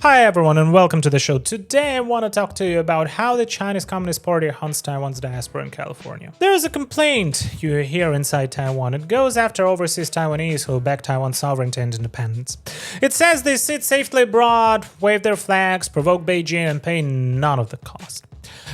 Hi everyone and welcome to the show. Today I want to talk to you about how the Chinese Communist Party hunts Taiwan's diaspora in California. There is a complaint you hear inside Taiwan. It goes after overseas Taiwanese who back Taiwan's sovereignty and independence. It says they sit safely abroad, wave their flags, provoke Beijing, and pay none of the cost.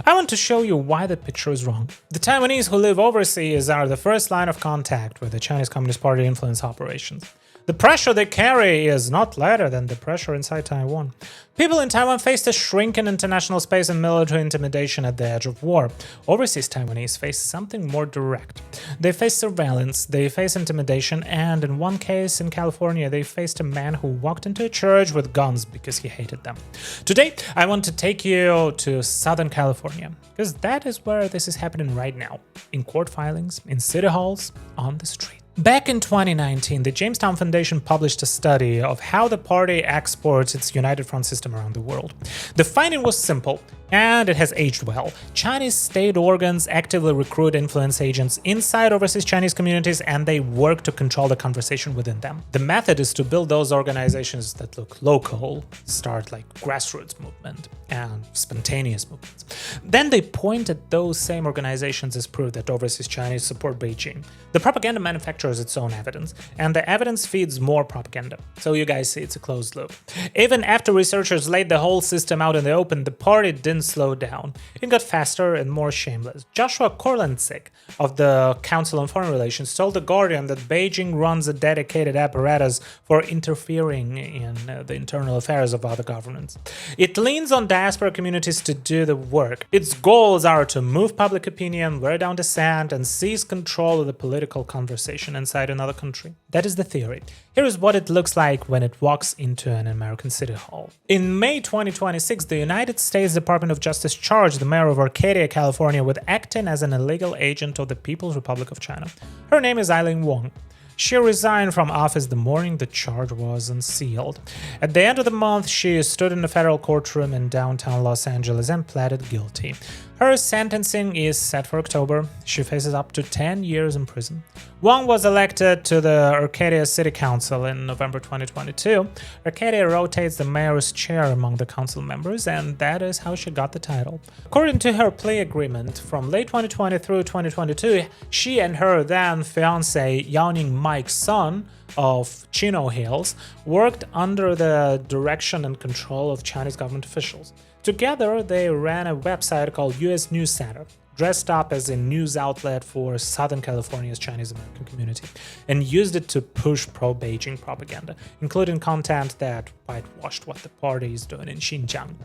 I want to show you why the picture is wrong. The Taiwanese who live overseas are the first line of contact with the Chinese Communist Party influence operations. The pressure they carry is not lighter than the pressure inside Taiwan. People in Taiwan face a shrinking international space and military intimidation at the edge of war. Overseas Taiwanese face something more direct. They face surveillance, they face intimidation, and in one case in California, they faced a man who walked into a church with guns because he hated them. Today, I want to take you to Southern California, because that is where this is happening right now. In court filings, in city halls, on the street. Back in 2019, the Jamestown Foundation published a study of how the party exports its United Front system around the world. The finding was simple, and it has aged well. Chinese state organs actively recruit influence agents inside overseas Chinese communities, and they work to control the conversation within them. The method is to build those organizations that look local, start like grassroots movement and spontaneous movements. Then they point at those same organizations as proof that overseas Chinese support Beijing. The propaganda manufactures its own evidence, and the evidence feeds more propaganda. So you guys see it's a closed loop. Even after researchers laid the whole system out in the open, the party didn't slow down. It got faster and more shameless. Joshua Korlenzig of the Council on Foreign Relations told The Guardian that Beijing runs a dedicated apparatus for interfering in the internal affairs of other governments. It leans on diaspora communities to do the work. Its goals are to move public opinion, wear down dissent, and seize control of the political conversation inside another country. That is the theory. Here is what it looks like when it walks into an American city hall. In May 2026, the United States Department of Justice charged the mayor of Arcadia, California, with acting as an illegal agent of the People's Republic of China. Her name is Eileen Wong. She resigned from office the morning the charge was unsealed. At the end of the month, she stood in a federal courtroom in downtown Los Angeles and pleaded guilty. Her sentencing is set for October. She faces up to 10 years in prison. Wong was elected to the Arcadia City Council in November 2022. Arcadia rotates the mayor's chair among the council members, and that is how she got the title. According to her plea agreement, from late 2020 through 2022, she and her then fiancé, Yao Ning Mike's son of Chino Hills, worked under the direction and control of Chinese government officials. Together, they ran a website called US News Center, dressed up as a news outlet for Southern California's Chinese American community, and used it to push pro-Beijing propaganda, including content that whitewashed what the party is doing in Xinjiang.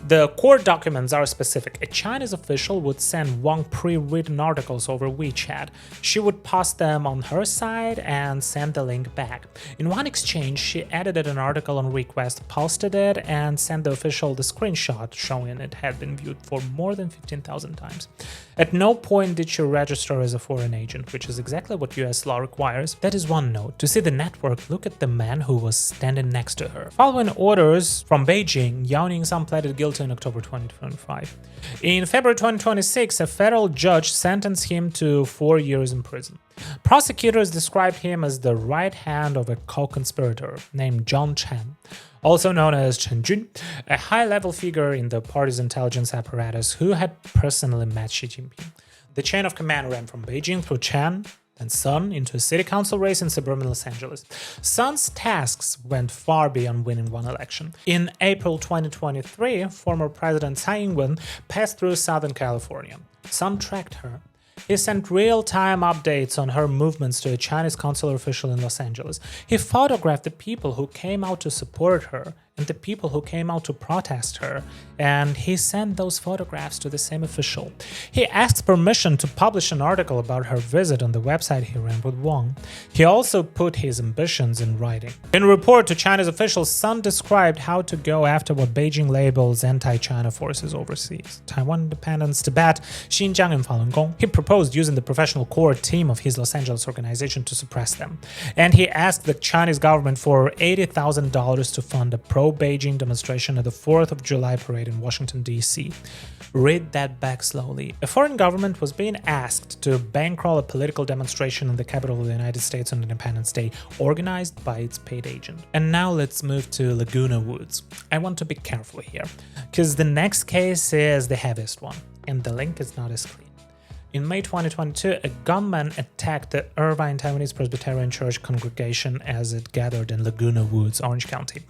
The court documents are specific. A Chinese official would send Wong pre-written articles over WeChat. She would post them on her side and send the link back. In one exchange, she edited an article on request, posted it, and sent the official the screenshot showing it had been viewed for more than 15,000 times. At no point did she register as a foreign agent, which is exactly what US law requires. That is one note. To see the network, look at the man who was standing next to her. Following orders from Beijing, Yao Ning's son pleaded guilty in October 2025. In February 2026, a federal judge sentenced him to 4 years in prison. Prosecutors described him as the right hand of a co-conspirator named John Chen, also known as Chen Jun, a high-level figure in the party's intelligence apparatus who had personally met Xi Jinping. The chain of command ran from Beijing through Chen, then Sun, into a city council race in suburban Los Angeles. Sun's tasks went far beyond winning one election. In April 2023, former President Tsai Ing-wen passed through Southern California. Sun tracked her. He sent real-time updates on her movements to a Chinese consular official in Los Angeles. He photographed the people who came out to support her and the people who came out to protest her, and he sent those photographs to the same official. He asked permission to publish an article about her visit on the website he ran with Wong. He also put his ambitions in writing. In a report to China's officials, Sun described how to go after what Beijing labels anti-China forces overseas: Taiwan independence, Tibet, Xinjiang, and Falun Gong. He proposed using the professional core team of his Los Angeles organization to suppress them. And he asked the Chinese government for $80,000 to fund a pro pro-Beijing demonstration at the 4th of July parade in Washington, D.C. Read that back slowly. A foreign government was being asked to bankroll a political demonstration in the capital of the United States on Independence Day, organized by its paid agent. And now let's move to Laguna Woods. I want to be careful here, because the next case is the heaviest one, and the link is not as clean. In May 2022, a gunman attacked the Irvine Taiwanese Presbyterian Church congregation as it gathered in Laguna Woods, Orange County.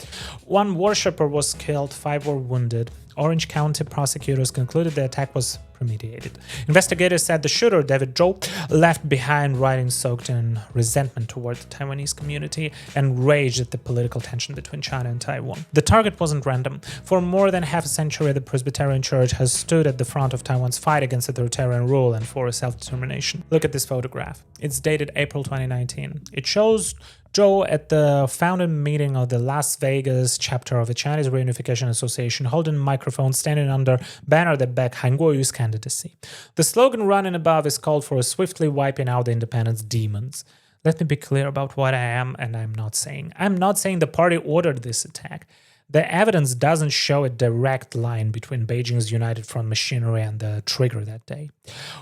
One worshipper was killed, 5 were wounded. Orange County prosecutors concluded the attack was premeditated. Investigators said the shooter, David Zhou, left behind writings soaked in resentment toward the Taiwanese community and rage at the political tension between China and Taiwan. The target wasn't random. For more than half a century, the Presbyterian Church has stood at the front of Taiwan's fight against authoritarian rule and for self-determination. Look at this photograph. It's dated April 2019. It shows Zhou at the founding meeting of the Las Vegas chapter of the Chinese Reunification Association, holding a microphone, standing under banner that backed Han Guoyu's candidacy. The slogan running above is called for swiftly wiping out the independence demons. Let me be clear about what I am and I'm not saying. I'm not saying the party ordered this attack. The evidence doesn't show a direct line between Beijing's United Front machinery and the trigger that day.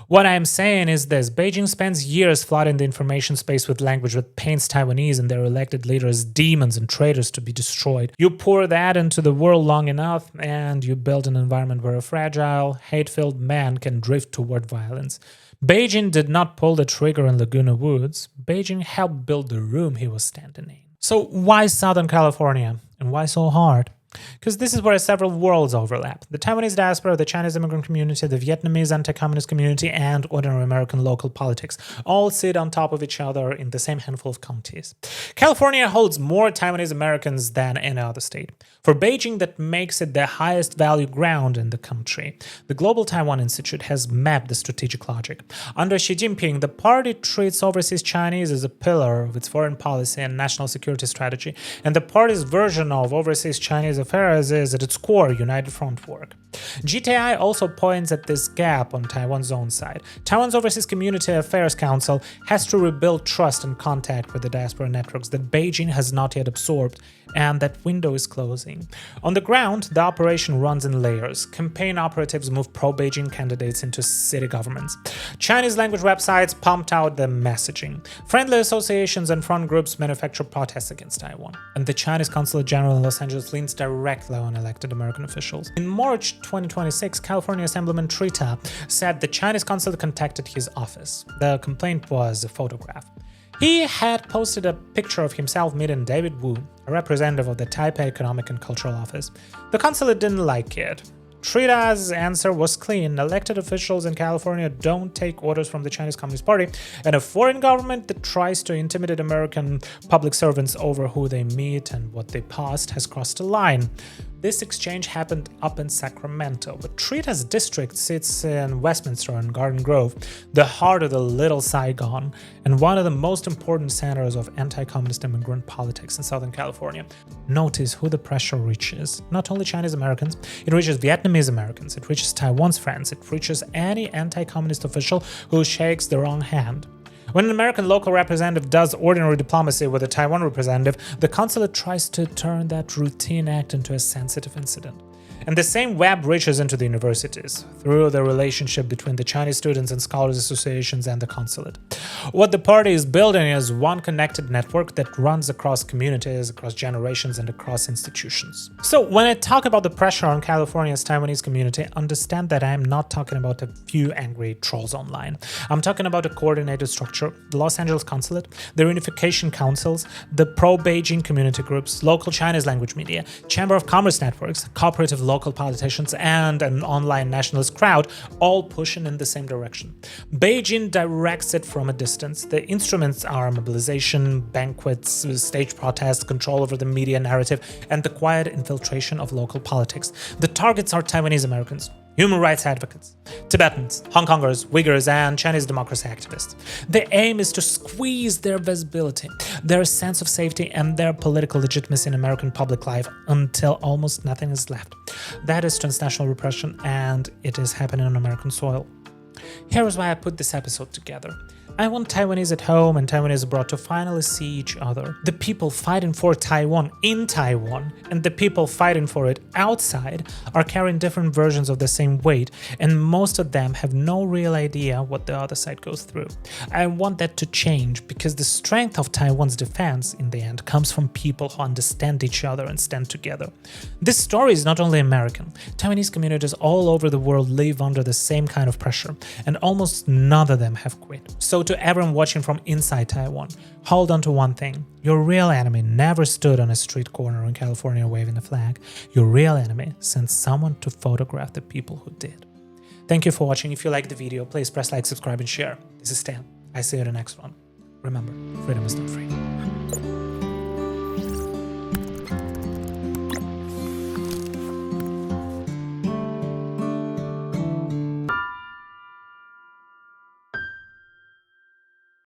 What I am saying is this: Beijing spends years flooding the information space with language that paints Taiwanese and their elected leaders demons and traitors to be destroyed. You pour that into the world long enough, and you build an environment where a fragile, hate-filled man can drift toward violence. Beijing did not pull the trigger in Laguna Woods. Beijing helped build the room he was standing in. So why Southern California? And why so hard? Because this is where several worlds overlap. The Taiwanese diaspora, the Chinese immigrant community, the Vietnamese anti-communist community, and ordinary American local politics all sit on top of each other in the same handful of counties. California holds more Taiwanese Americans than any other state. For Beijing, that makes it the highest value ground in the country. The Global Taiwan Institute has mapped the strategic logic. Under Xi Jinping, the party treats overseas Chinese as a pillar of its foreign policy and national security strategy, and the party's version of overseas Chinese affairs is, at its core, United Front work. GTI also points at this gap on Taiwan's own side. Taiwan's Overseas Community Affairs Council has to rebuild trust and contact with the diaspora networks that Beijing has not yet absorbed, and that window is closing. On the ground, the operation runs in layers. Campaign operatives move pro-Beijing candidates into city governments. Chinese language websites pumped out the messaging. Friendly associations and front groups manufacture protests against Taiwan. And the Chinese Consulate General in Los Angeles leans directly on elected American officials. In March 2026, California Assemblyman Trita said the Chinese consulate contacted his office. The complaint was a photograph. He had posted a picture of himself meeting David Wu, a representative of the Taipei Economic and Cultural Office. The consulate didn't like it. Trita's answer was clean. Elected officials in California don't take orders from the Chinese Communist Party, and a foreign government that tries to intimidate American public servants over who they meet and what they post has crossed a line. This exchange happened up in Sacramento, but Trita's district sits in Westminster and Garden Grove, the heart of the Little Saigon, and one of the most important centers of anti-communist immigrant politics in Southern California. Notice who the pressure reaches. Not only Chinese Americans, it reaches Vietnamese Americans, it reaches Taiwan's friends, it reaches any anti-communist official who shakes the wrong hand. When an American local representative does ordinary diplomacy with a Taiwan representative, the consulate tries to turn that routine act into a sensitive incident. And the same web reaches into the universities, through the relationship between the Chinese students and scholars associations and the consulate. What the party is building is one connected network that runs across communities, across generations, and across institutions. So when I talk about the pressure on California's Taiwanese community, understand that I am not talking about a few angry trolls online. I'm talking about a coordinated structure: the Los Angeles consulate, the reunification councils, the pro-Beijing community groups, local Chinese language media, Chamber of Commerce networks, cooperative local politicians, and an online nationalist crowd, all pushing in the same direction. Beijing directs it from a distance. The instruments are mobilization, banquets, stage protests, control over the media narrative, and the quiet infiltration of local politics. The targets are Taiwanese Americans, human rights advocates, Tibetans, Hong Kongers, Uyghurs, and Chinese democracy activists. The aim is to squeeze their visibility, their sense of safety, and their political legitimacy in American public life until almost nothing is left. That is transnational repression, and it is happening on American soil. Here is why I put this episode together. I want Taiwanese at home and Taiwanese abroad to finally see each other. The people fighting for Taiwan in Taiwan and the people fighting for it outside are carrying different versions of the same weight, and most of them have no real idea what the other side goes through. I want that to change, because the strength of Taiwan's defense in the end comes from people who understand each other and stand together. This story is not only American. Taiwanese communities all over the world live under the same kind of pressure, and almost none of them have quit. So to everyone watching from inside Taiwan, hold on to one thing. Your real enemy never stood on a street corner in California waving a flag. Your real enemy sent someone to photograph the people who did. Thank you for watching. If you liked the video, please press like, subscribe, and share. This is Stan. I see you in the next one. Remember, freedom is not free.